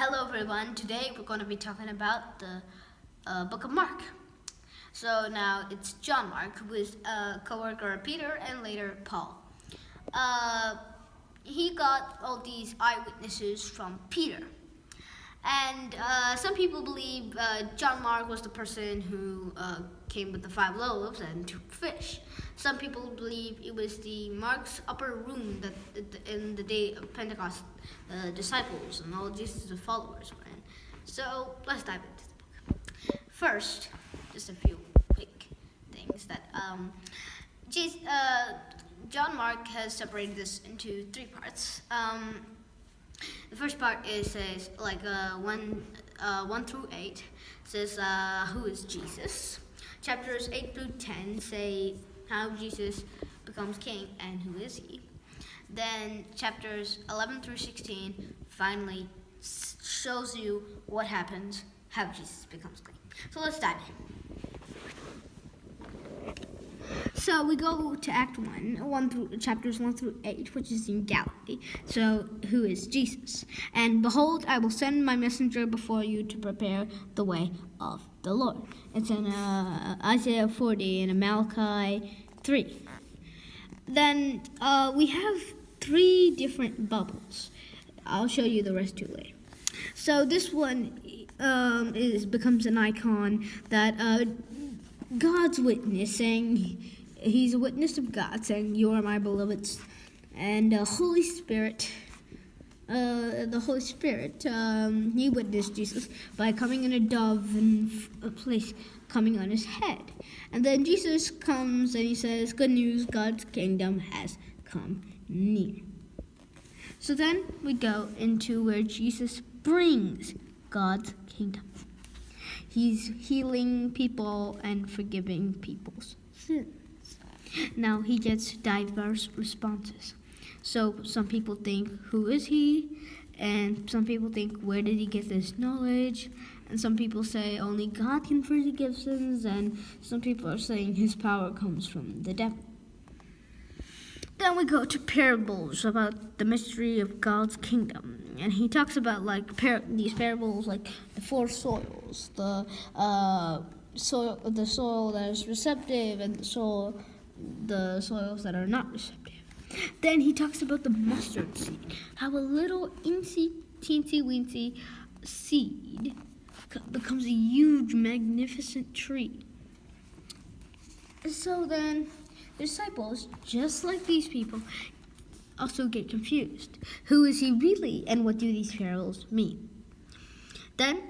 Hello everyone, today we're going to be talking about the book of Mark. So now it's John Mark, who is a co-worker of Peter and later Paul. He got all these eyewitnesses from Peter. And some people believe John Mark was the person who came with the 5 loaves and 2 fish. Some people believe it was the Mark's upper room that in the day of Pentecost, the disciples and all Jesus' followers were in. So let's dive into the book. First, just a few quick things that John Mark has separated this into 3 parts. The first part says 1 through 8 says who is Jesus. Chapters 8 through 10 say how Jesus becomes king and who is he. Then chapters 11 through 16 finally shows you what happens, how Jesus becomes king. So let's dive in. So we go to Act 1 through chapters 1 through 8, which is in Galilee. So who is Jesus? And behold, I will send my messenger before you to prepare the way of the Lord. It's in Isaiah 40 and Malachi 3. Then we have 3 different bubbles. I'll show you the rest too later. So this one becomes an icon that God's witness, saying he's a witness of God, saying, "You are my beloved," and the Holy Spirit, he witnessed Jesus by coming in a dove and a place coming on his head, and then Jesus comes and he says, "Good news, God's kingdom has come near." So then we go into where Jesus brings God's kingdom. He's healing people and forgiving people's sins. Now he gets diverse responses. So some people think, who is he? And some people think, where did he get this knowledge? And some people say only God can forgive sins. And some people are saying his power comes from the devil. Then we go to parables about the mystery of God's kingdom. And he talks about these parables like the 4 soils, the soil that is receptive and the soils that are not receptive. Then he talks about the mustard seed, how a little teensy-weensy seed becomes a huge, magnificent tree. So then the disciples, just like these people, also get confused. Who is he really, and what do these parables mean? Then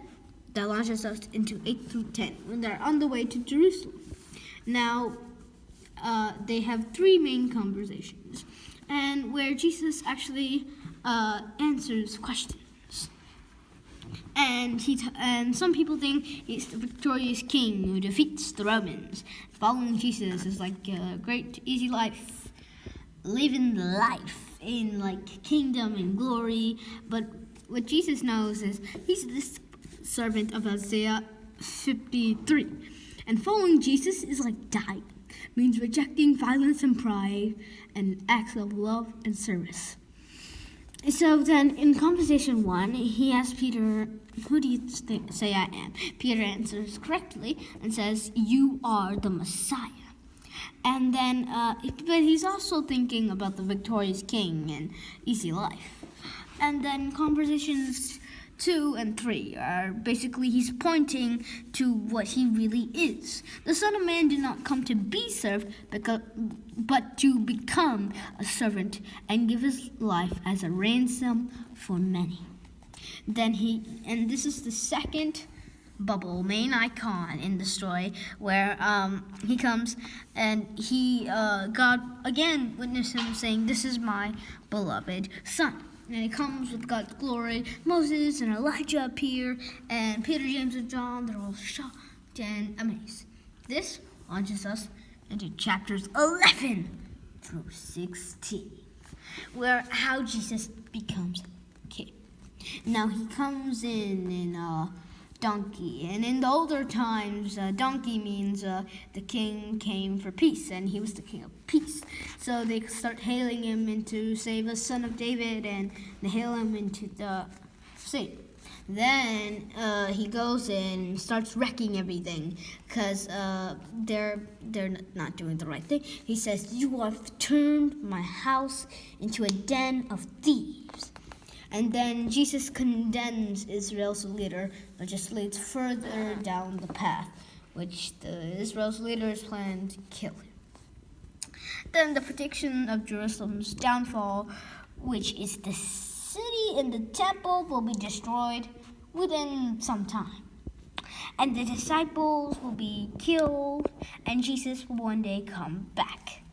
that launches us into 8 through 10 when they're on the way to Jerusalem. Now they have 3 main conversations, and where Jesus actually answers questions. And some people think he's the victorious king who defeats the Romans. Following Jesus is like a great, easy life, living life in kingdom and glory. But what Jesus knows is he's this servant of Isaiah 53. And following Jesus is like dying, means rejecting violence and pride and acts of love and service. So then in conversation 1, he asks Peter, "Who do you say I am?" Peter answers correctly and says, "You are the Messiah." And then, but he's also thinking about the victorious king and easy life. And then conversations 2 and 3 are basically he's pointing to what he really is. The Son of Man did not come to be served, but to become a servant and give his life as a ransom for many. Then and this is the second bubble, main icon in the story, where he comes and God again witnessed him saying, "This is my beloved Son." And he comes with God's glory. Moses and Elijah appear, and Peter, James, and John, they're all shocked and amazed. This launches us into chapters 11 through 16, where how Jesus becomes king. Now he comes in a donkey, and in the older times, donkey means the king came for peace, and he was the king of peace. So they start hailing him into save us, son of David, and they hail him into the city. Then he goes in and starts wrecking everything because they're not doing the right thing. He says, "You have turned my house into a den of thieves." And then Jesus condemns Israel's leader, but just leads further down the path, which Israel's leaders plan to kill him. Then the prediction of Jerusalem's downfall, which is the city and the temple, will be destroyed within some time. And the disciples will be killed, and Jesus will one day come back.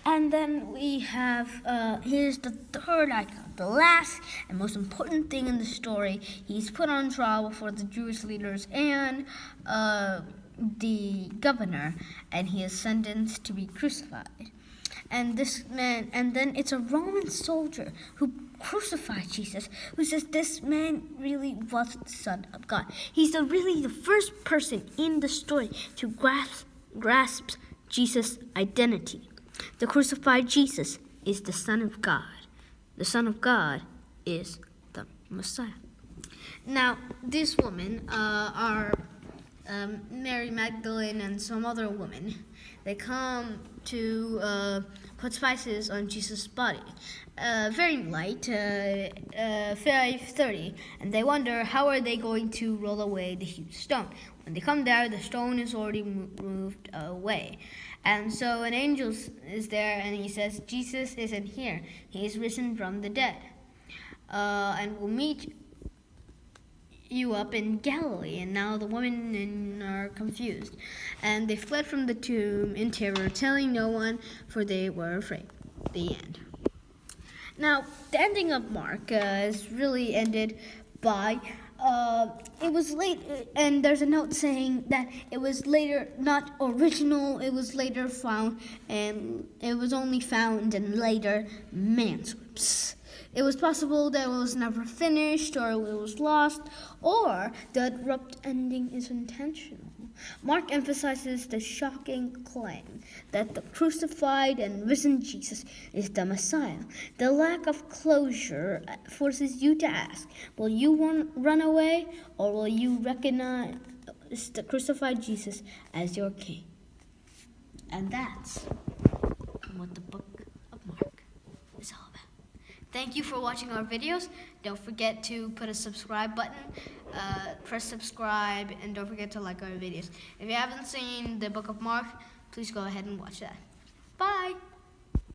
And then we have, here's the third icon, the last and most important thing in the story. He's put on trial before the Jewish leaders and the governor, and he is sentenced to be crucified. And then it's a Roman soldier who crucified Jesus, who says this man really was the Son of God. He's really the first person in the story to grasp Jesus' identity. The crucified Jesus is the Son of God. The Son of God is the Messiah. Now, these women are Mary Magdalene and some other women. They come to put spices on Jesus' body. Very light, 5:30, and they wonder how are they going to roll away the huge stone. When they come there, the stone is already moved away. And so an angel is there, and he says, "Jesus isn't here. He is risen from the dead. And will meet you up in Galilee." And now the women are confused. And they fled from the tomb in terror, telling no one, for they were afraid. The end. Now, the ending of Mark is really ended by it was late, and there's a note saying that it was later not original, it was later found, and it was only found in later manuscripts. It was possible that it was never finished, or it was lost, or the abrupt ending is intentional. Mark emphasizes the shocking claim that the crucified and risen Jesus is the Messiah. The lack of closure forces you to ask, will you run away, or will you recognize the crucified Jesus as your king? And that's what the book of Mark is all about. Thank you for watching our videos. Don't forget to put a subscribe button, press subscribe, and don't forget to like our videos. If you haven't seen the book of Mark, please go ahead and watch that.